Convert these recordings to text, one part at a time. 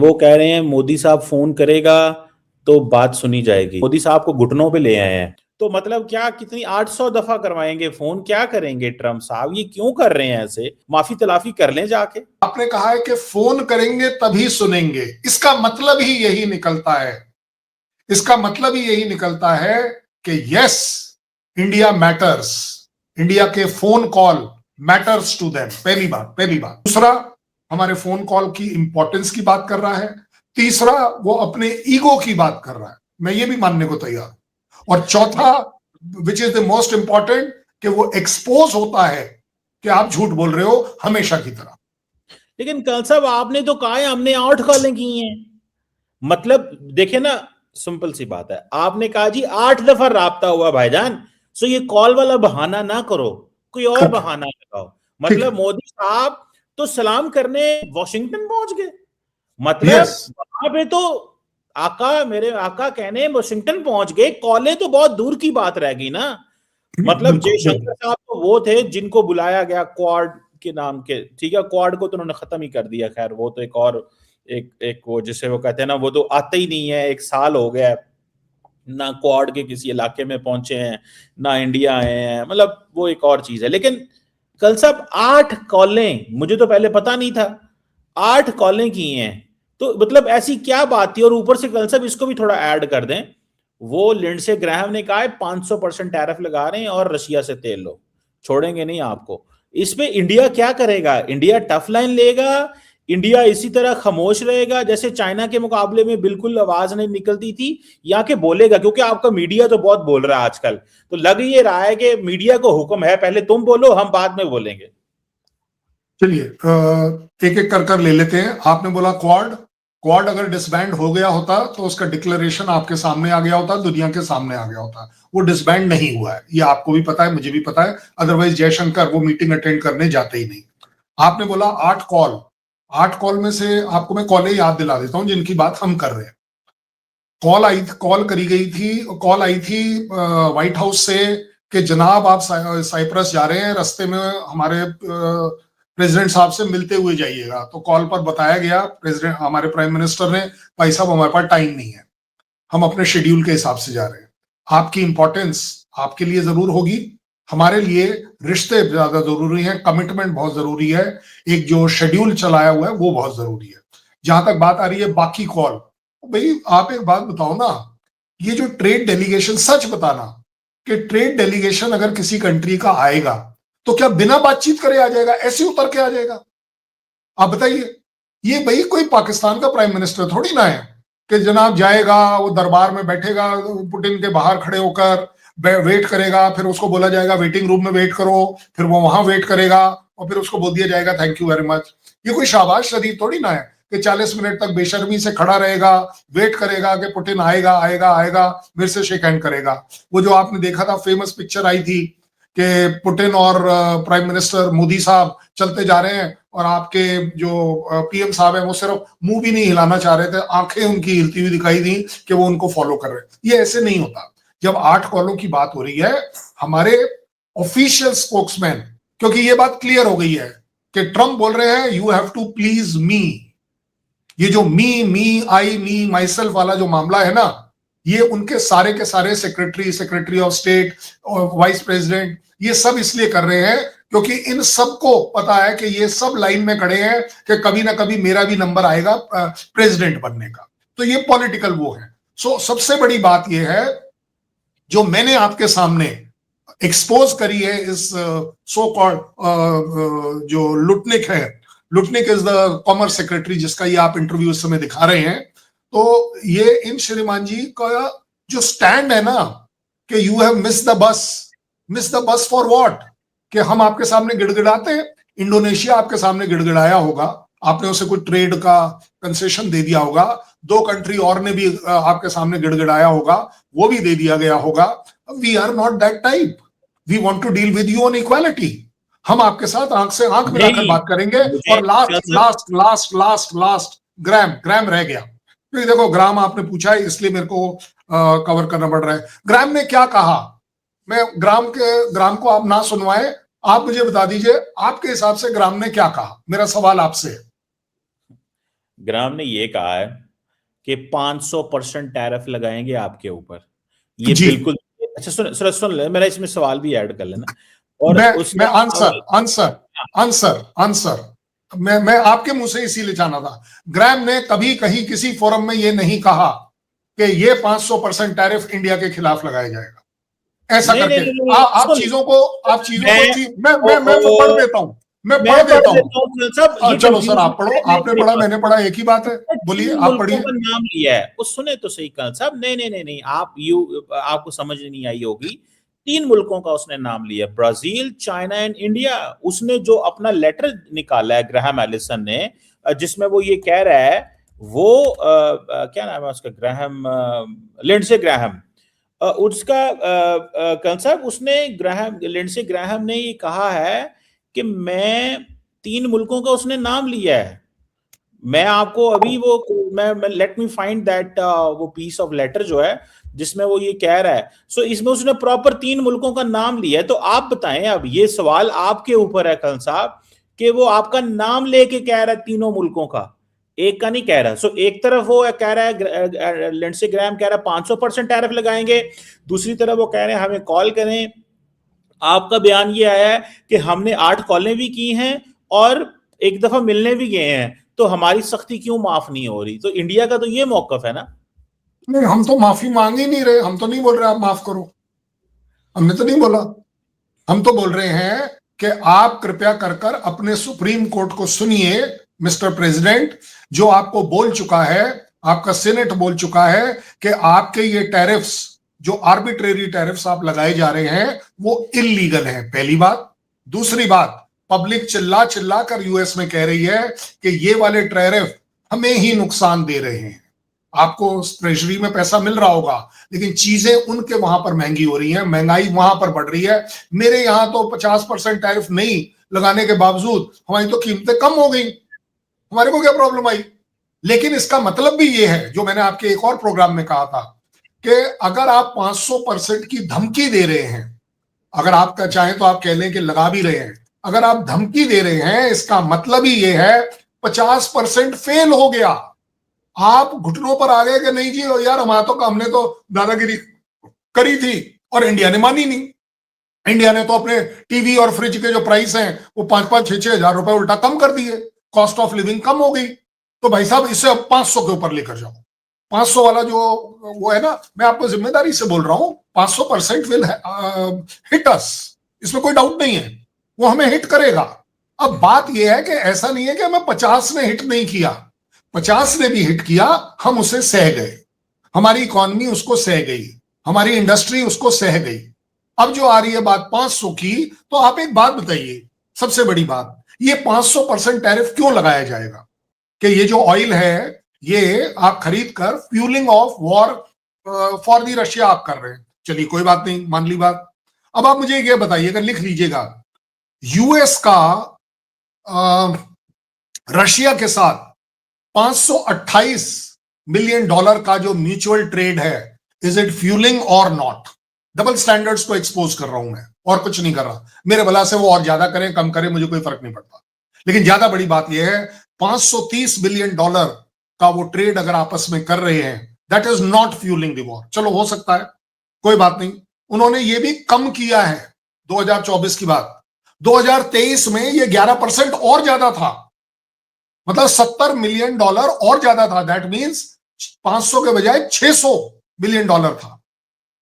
वो कह रहे हैं मोदी साहब फोन करेगा तो बात सुनी जाएगी। मोदी साहब को घुटनों पे ले आए हैं। तो मतलब क्या, कितनी 800 दफा करवाएंगे फोन? क्या करेंगे ट्रम्प साहब? ये क्यों कर रहे हैं ऐसे? माफी तलाफी कर लें जाके। आपने कहा है कि फोन करेंगे तभी सुनेंगे, इसका मतलब ही यही निकलता है, इसका मतलब ही यही निकलता है कि यस, इंडिया मैटर्स, इंडिया के phone call matters to them. पहली बात। दूसरा, हमारे फोन कॉल की इंपॉर्टेंस की बात कर रहा है। तीसरा, वो अपने ईगो की बात कर रहा है, मैं ये भी मानने को तैयार। और चौथा, which is the most important, कि वो एक्सपोज होता है कि आप झूठ बोल रहे हो हमेशा की तरह। लेकिन कल साहब आपने तो कहा है हमने 8 कॉलें की हैं। मतलब देखिए ना, सिंपल सी बात है, आपने कहा जी 8 दफा राब्ता हुआ भाईजान। सो ये कॉल वाला बहाना ना करो, कोई और ओके, बहाना लगाओ। ठीक है। मतलब मोदी साहब तो सलाम करने वॉशिंगटन पहुंच गए। यस, मतलब वहां पे तो आका, मेरे आका कहने वॉशिंगटन पहुंच गए, कॉलें तो बहुत दूर की बात रह गई ना। मतलब बिल्कुल जयशंकर बिल्कुल। साहब तो वो थे जिनको बुलाया गया क्वाड के नाम के, ठीक है, क्वाड को तो उन्होंने खत्म ही कर दिया। खैर वो तो एक और, एक एक वो जिसे वो कहते हैं ना, वो तो आते ही नहीं है। 1 साल हो गया है, ना क्वाड के किसी इलाके में पहुंचे हैं, ना इंडिया आए हैं। मतलब वो एक और चीज है। लेकिन कल साहब 8 कॉलें, मुझे तो पहले पता नहीं था 8 कॉलें की हैं। तो मतलब ऐसी क्या बात थी? और ऊपर से कल साहब इसको भी थोड़ा ऐड कर दें, वो लिंडसे ग्राहम ने कहा है 500% टैरिफ लगा रहे हैं और रशिया से तेल लो, छोड़ेंगे नहीं आपको। इस पे इंडिया क्या करेगा? इंडिया टफ लाइन लेगा? इंडिया इसी तरह खामोश रहेगा जैसे चाइना के मुकाबले में बिल्कुल आवाज नहीं निकलती थी, या के बोलेगा? क्योंकि आपका मीडिया तो बहुत बोल रहा है आजकल, तो लग ये रहा है कि मीडिया को हुक्म है पहले तुम बोलो, हम बाद में बोलेंगे। चलिए, एक एक कर कर ले लेते हैं। आपने बोला क्वाड, क्वाड अगर डिसबैंड हो गया होता तो उसका डिक्लेरेशन आपके सामने आ गया होता, दुनिया के सामने आ गया होता। वो डिसबैंड नहीं हुआ है, ये आपको भी पता है, मुझे भी पता है। अदरवाइज जयशंकर वो मीटिंग अटेंड करने जाते ही नहीं। आपने बोला 8 कॉल, 8 कॉल में से आपको मैं कॉलें याद दिला देता हूं जिनकी बात हम कर रहे हैं। कॉल करी गई थी, कॉल आई थी व्हाइट हाउस से कि जनाब आप साइप्रस जा रहे हैं, रास्ते में हमारे प्रेसिडेंट साहब से मिलते हुए जाइएगा। तो कॉल पर बताया गया, प्रेसिडेंट हमारे प्राइम मिनिस्टर ने, भाई साहब हमारे पास टाइम नहीं है, हम अपने शेड्यूल के हिसाब से जा रहे हैं। आपकी इंपॉर्टेंस आपके लिए जरूर होगी, हमारे लिए रिश्ते ज्यादा जरूरी है, कमिटमेंट बहुत जरूरी है, एक जो शेड्यूल चलाया हुआ है वो बहुत जरूरी है। जहां तक बात आ रही है बाकी कॉल, भाई आप एक बात बताओ ना, ये जो ट्रेड डेलीगेशन, सच बताना कि ट्रेड डेलीगेशन अगर किसी कंट्री का आएगा तो क्या बिना बातचीत करे आ जाएगा, ऐसे उतर के आ जाएगा? आप बताइए। ये भाई कोई पाकिस्तान का प्राइम मिनिस्टर थोड़ी ना है कि जनाब जाएगा, वो दरबार में बैठेगा पुतिन के बाहर खड़े होकर, वेट करेगा, फिर उसको बोला जाएगा वेटिंग रूम में वेट करो, फिर वो वहां वेट करेगा और फिर उसको बोल दिया जाएगा थैंक यू वेरी मच। ये कोई शाबाश शरीफ थोड़ी ना है कि 40 मिनट तक बेशर्मी से खड़ा रहेगा, वेट करेगा कि पुतिन आएगा आएगा आएगा, मेरे से शेक हैंड करेगा। वो जो आपने देखा था, फेमस पिक्चर आई थी कि पुतिन और प्राइम मिनिस्टर मोदी साहब चलते जा रहे हैं और आपके जो पीएम साहब है वो सिर्फ मुंह भी नहीं हिलाना चाह रहे थे, आंखें उनकी हिलती हुई दिखाई दी कि वो उनको फॉलो कर रहे हैं। ये ऐसे नहीं होता। जब 8 कॉलों की बात हो रही है, हमारे ऑफिशियल स्पोक्समैन, क्योंकि ये बात क्लियर हो गई है कि ट्रम्प बोल रहे हैं यू हैव टू प्लीज मी। ये जो मी आई मी माई सेल्फ वाला जो मामला है ना, ये उनके सारे के सारे सेक्रेटरी ऑफ स्टेट और वाइस प्रेसिडेंट ये सब इसलिए कर रहे हैं क्योंकि इन सबको पता है कि ये सब लाइन में खड़े हैं कि कभी ना कभी मेरा भी नंबर आएगा प्रेसिडेंट बनने का। तो ये पॉलिटिकल वो है। सो सबसे बड़ी बात यह है जो मैंने आपके सामने एक्सपोज करी है, इस सो कॉल्ड जो लुटनिक है, Lutnick is the commerce secretary जिसका ये आप इंटरव्यू इस समय दिखा रहे हैं। तो ये इन श्रीमान जी का जो स्टैंड है ना कि you have miss the bus for what, कि हम आपके सामने गिड़गिड़ाते हैं। इंडोनेशिया आपके सामने गिड़गिड़ाया होगा, आपने उसे कोई ट्रेड का कंसेशन दे दिया होगा, 2 कंट्री और ने भी आपके सामने गिड़गिड़ाया होगा, वो भी दे दिया गया होगा। We are not that type, we want to deal with you on equality. हम आपके साथ आंख से आंख मिलाकर नहीं, बात करेंगे। मुझे और लास्ट कल लास्ट लास्ट लास्ट लास्ट ग्राम ग्राम रह गया, क्योंकि देखो ग्राम आपने पूछा है इसलिए मेरे को कवर करना पड़ रहा है। ग्राम ने क्या कहा, मैं ग्राम को आप ना सुनवाए, आप मुझे बता दीजिए आपके हिसाब से ग्राम ने क्या कहा, मेरा सवाल आपसे। ग्राम ने ये कहा है कि 500% टैरिफ लगाएंगे आपके ऊपर। ये जी। बिल्कुल। अच्छा सुन ले, मेरा इसमें सवाल भी ऐड कर लेना। और मैं उसका आंसर आंसर आंसर आंसर मैं आपके मुंह से इसीलिए जाना था। ग्राम ने कभी कहीं किसी फोरम में ये नहीं कहा कि ये 500% टैरिफ इंडिया के खिलाफ लगाया जाएगा, ऐसा नहीं नहीं करके। नहीं, नहीं, आप सुन। चीजों को आप चीजों को मैं मैं पढ़ देता हूं, मैं मैं पढ़ पढ़ देता लेता हूं। हूँ सब, ये चलो सर, कंफ्यूजन आप पढ़ो, है आपने मेरे पढ़ा पास। मैंने पढ़ा, एक ही बात है। बोलिए, 3 आप मुल्कों पढ़िए। का नाम लिया है, वो सुने तो सही कहा साहब। नहीं नहीं नहीं नहीं, आपको समझ नहीं आई होगी। 3 मुल्कों का उसने नाम लिया, ब्राजील, चाइना एंड इंडिया। उसने जो अपना लेटर निकाला है ग्राहम एलिसन ने, जिसमें वो ये कह रहा है, वो क्या नाम है उसका, ग्राहम, लिंडसे ग्राहम। उसका कंसेप्ट, उसने ग्राहम, लिंडसे ग्राहम ने ये कहा है कि मैं 3 मुल्कों का उसने नाम लिया है। मैं आपको अभी वो मैं लेट मी फाइंड दैट वो पीस ऑफ लेटर जो है जिसमें वो ये कह रहा है। सो इसमें उसने प्रॉपर 3 मुल्कों का नाम लिया है। तो आप बताएं, अब ये सवाल आपके ऊपर है कल साहब, कि वो आपका नाम लेके कह रहा है 3 मुल्कों का, एक का नहीं कह रहा। सो एक तरफ वो कह रहा है, लिंडसे ग्राहम कह रहा है 500% टैरिफ लगाएंगे, दूसरी तरफ वो कह रहे हैं हमें कॉल करें। आपका बयान ये आया है कि हमने 8 कॉलें भी की हैं और एक दफा मिलने भी गए हैं, तो हमारी सख्ती क्यों माफ नहीं हो रही? तो इंडिया का तो ये मौकफ है ना। नहीं, हम तो माफी मांग ही नहीं रहे, हम तो नहीं बोल रहे आप माफ करो, हमने तो नहीं बोला। हम तो बोल रहे हैं कि आप कृपया कर कर अपने सुप्रीम कोर्ट को सुनिए मिस्टर प्रेसिडेंट, जो आपको बोल चुका है, आपका सीनेट बोल चुका है कि आपके ये टैरिफ्स, जो आर्बिट्रेरी टैरिफ्स आप लगाए जा रहे हैं, वो इलीगल है, पहली बात। दूसरी बात, पब्लिक चिल्ला चिल्ला कर यूएस में कह रही है कि ये वाले टैरिफ हमें ही नुकसान दे रहे हैं। आपको ट्रेजरी में पैसा मिल रहा होगा, लेकिन चीजें उनके वहां पर महंगी हो रही हैं, महंगाई वहां पर बढ़ रही है। मेरे यहां तो 50% टैरिफ नहीं लगाने के बावजूद हमारी तो कीमतें कम हो गई, हमारे को क्या प्रॉब्लम आई? लेकिन इसका मतलब भी ये है, जो मैंने आपके एक और प्रोग्राम में कहा था, कि अगर आप 500% की धमकी दे रहे हैं, अगर आपका चाहें तो आप कह लें कि लगा भी रहे हैं, अगर आप धमकी दे रहे हैं, इसका मतलब ही ये है 50% फेल हो गया। आप घुटनों पर आ गए कि नहीं जी यार, हमारा तो, हमने तो दादागिरी करी थी और इंडिया ने मानी नहीं। इंडिया ने तो अपने टीवी और फ्रिज के जो प्राइस हैं वो 5-5, 6-6 हजार रुपए उल्टा कम कर दिए, कॉस्ट ऑफ लिविंग कम हो गई। तो भाई साहब, इससे अब 500 के ऊपर लेकर जाओ। 500 वाला जो वो है ना, मैं आपको जिम्मेदारी से बोल रहा हूं, 500% विल हिट अस, इसमें कोई डाउट नहीं है, वो हमें हिट करेगा। अब बात यह है कि ऐसा नहीं है कि हमें 50 ने हिट नहीं किया, 50 ने भी हिट किया, हम उसे सह गए, हमारी इकॉनमी उसको सह गई, हमारी इंडस्ट्री उसको सह गई। अब जो आ रही है बात 500 की, तो आप एक बात बताइए, सबसे बड़ी बात, ये 500% टैरिफ क्यों लगाया जाएगा? कि ये जो ऑयल है, ये आप खरीद कर fuelling of war for the Russia आप कर रहे हैं, चलिए कोई बात नहीं, मान ली बात। अब आप मुझे ये बताइएगा, लिख लीजिएगा, यूएस का रशिया के साथ 528 मिलियन डॉलर का जो म्यूचुअल ट्रेड है, इज इट फ्यूलिंग और नॉट? डबल स्टैंडर्ड्स को एक्सपोज कर रहा हूं मैं, और कुछ नहीं कर रहा। मेरे भला से वो और ज्यादा करें कम करें, मुझे कोई फर्क नहीं पड़ता, लेकिन ज्यादा बड़ी बात यह है, 530 बिलियन डॉलर का वो ट्रेड अगर आपस में कर रहे हैं, that is not fuelling the war. चलो हो सकता है, कोई बात नहीं। उन्होंने ये भी कम किया है 2024 की बात, 2023 में ये 11% और ज्यादा था, मतलब 70 मिलियन डॉलर और ज्यादा था। दैट मीन्स 500 के बजाय 600 बिलियन डॉलर था।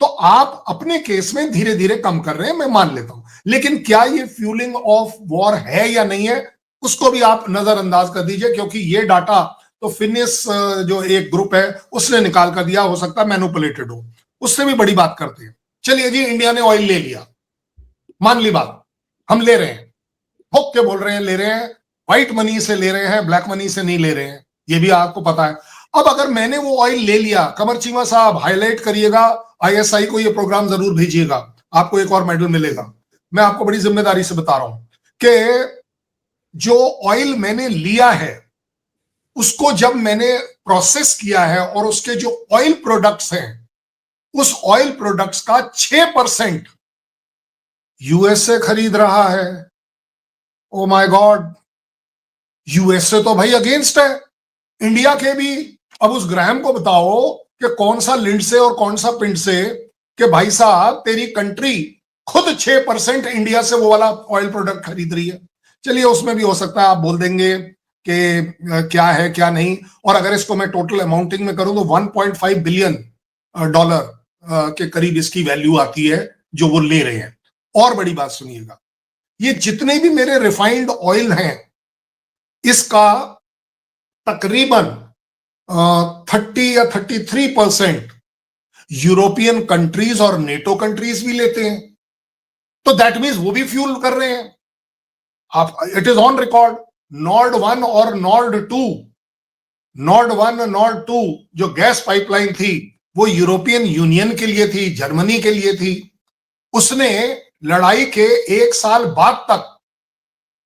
तो आप अपने केस में धीरे धीरे कम कर रहे हैं, मैं मान लेता हूं, लेकिन क्या ये फ्यूलिंग ऑफ वॉर है या नहीं है, उसको भी आप नजरअंदाज कर दीजिए, क्योंकि ये डाटा तो फिनिस जो एक ग्रुप है उसने निकाल कर दिया, हो सकता है मैनिपुलेटेड हो, उससे भी बड़ी बात करते हैं। चलिए जी, इंडिया ने ऑयल ले लिया, मान ली बात, हम ले रहे हैं, ठोक के बोल रहे हैं ले रहे हैं, व्हाइट मनी से ले रहे हैं, ब्लैक मनी से नहीं ले रहे हैं, ये भी आपको पता है। अब अगर मैंने वो ऑयल ले लिया, कमर चीमा साहब हाईलाइट करिएगा, आईएसआई को ये प्रोग्राम जरूर भेजिएगा, आपको एक और मेडल मिलेगा। मैं आपको बड़ी जिम्मेदारी से बता रहा हूं कि जो ऑयल मैंने लिया है, उसको जब मैंने प्रोसेस किया है और उसके जो ऑयल प्रोडक्ट्स हैं, उस ऑयल प्रोडक्ट्स का 6% यूएसए खरीद रहा है। ओ माय गॉड, यूएसए तो भाई अगेंस्ट है, इंडिया के भी अब उस ग्राहम को बताओ कि कौन सा लिंड से और कौन सा पिंड से, कि भाई साहब तेरी कंट्री खुद 6% इंडिया से वो वाला ऑयल प्रोडक्ट खरीद रही है। चलिए उसमें भी हो सकता है आप बोल देंगे कि क्या है क्या नहीं, और अगर इसको मैं टोटल अमाउंटिंग में करूं तो 1.5 बिलियन डॉलर के करीब इसकी वैल्यू आती है जो वो ले रहे हैं। और बड़ी बात सुनिएगा, ये जितने भी मेरे रिफाइंड ऑयल हैं इसका तकरीबन 30 या 33% यूरोपियन कंट्रीज और नेटो कंट्रीज भी लेते हैं। तो दैट मीन्स वो भी फ्यूल कर रहे हैं। आप, it is on record, Nord 1 और नॉर्ड 2 जो गैस पाइपलाइन थी वो यूरोपियन यूनियन के लिए थी, जर्मनी के लिए थी। उसने लड़ाई के 1 साल बाद तक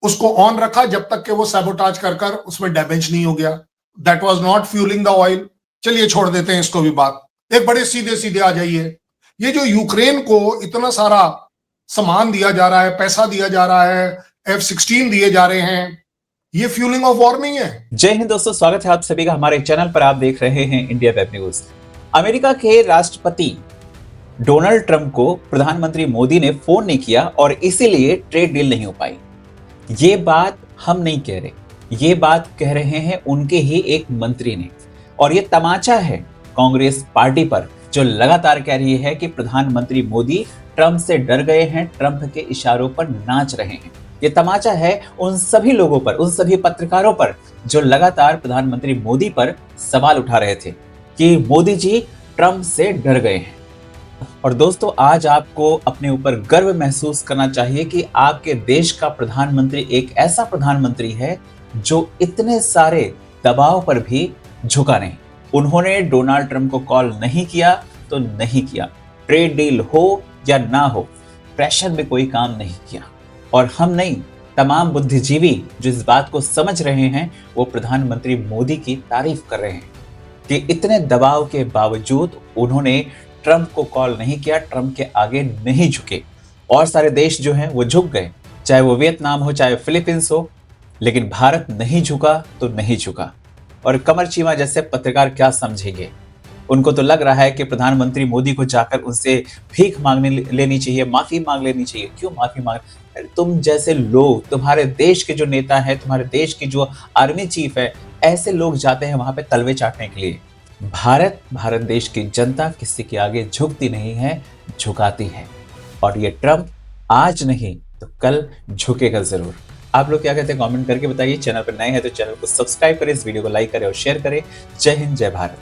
उसको ऑन रखा जब तक कि वो सैबोटाज कर उसमें डैमेज नहीं हो गया। That was not fuelling the oil. चलिए छोड़ देते हैं इसको भी बात, एक बड़े सीधे सीधे आ जाइए। ये जो यूक्रेन को इतना सारा सामान दिया जा रहा है, पैसा दिया जा रहा है, F-16 दिए जा रहे हैं, ये फ्यूलिंग ऑफ वॉर नहीं है। जय हिंद दोस्तों, स्वागत है आप सभी का हमारे चैनल पर। आप देख रहे हैं इंडिया वेब न्यूज। अमेरिका के राष्ट्रपति डोनाल्ड ट्रंप को प्रधानमंत्री मोदी ने फोन नहीं किया और इसीलिए ट्रेड डील नहीं हो पाई। ये बात हम नहीं कह रहे, ये बात कह रहे हैं उनके ही एक मंत्री ने। और ये तमाचा है कांग्रेस पार्टी पर, जो लगातार कह रही है कि प्रधानमंत्री मोदी ट्रंप से डर गए हैं, ट्रंप के इशारों पर नाच रहे हैं। ये तमाचा है उन सभी लोगों पर, उन सभी पत्रकारों पर जो लगातार प्रधानमंत्री मोदी पर सवाल उठा रहे थे कि मोदी जी ट्रंप से डर गए हैं। और दोस्तों, आज आपको अपने ऊपर गर्व महसूस करना चाहिए कि आपके देश का प्रधानमंत्री एक ऐसा प्रधानमंत्री है जो इतने सारे दबाव पर भी झुका नहीं। उन्होंने डोनाल्ड ट्रंप को कॉल नहीं किया तो नहीं किया, ट्रेड डील हो या ना हो, प्रेशर में कोई काम नहीं किया। और हम नहीं, तमाम बुद्धिजीवी जो इस बात को समझ रहे हैं वो प्रधानमंत्री मोदी की तारीफ कर रहे हैं कि इतने दबाव के बावजूद उन्होंने ट्रंप को कॉल नहीं किया, ट्रंप के आगे नहीं झुके। और सारे देश जो हैं वो झुक गए, चाहे वो वियतनाम हो, चाहे फिलीपींस हो, लेकिन भारत नहीं झुका तो नहीं झुका। और कमर चीमा जैसे पत्रकार क्या समझेंगे? उनको तो लग रहा है कि प्रधानमंत्री मोदी को जाकर उनसे भीख मांगने लेनी चाहिए, माफी मांग लेनी चाहिए। क्यों माफी मांग? तुम जैसे लोग, तुम्हारे देश के जो नेता है, तुम्हारे देश की जो आर्मी चीफ है, ऐसे लोग जाते हैं वहां पे तलवे चाटने के लिए। भारत देश की जनता किसी के आगे झुकती नहीं है, झुकाती है। और ये ट्रंप आज नहीं तो कल झुकेगा जरूर। आप लोग क्या कहते हैं कमेंट करके बताइए। चैनल पर नए हैं तो चैनल को सब्सक्राइब करें, इस वीडियो को लाइक करें और शेयर करें। जय हिंद, जय भारत।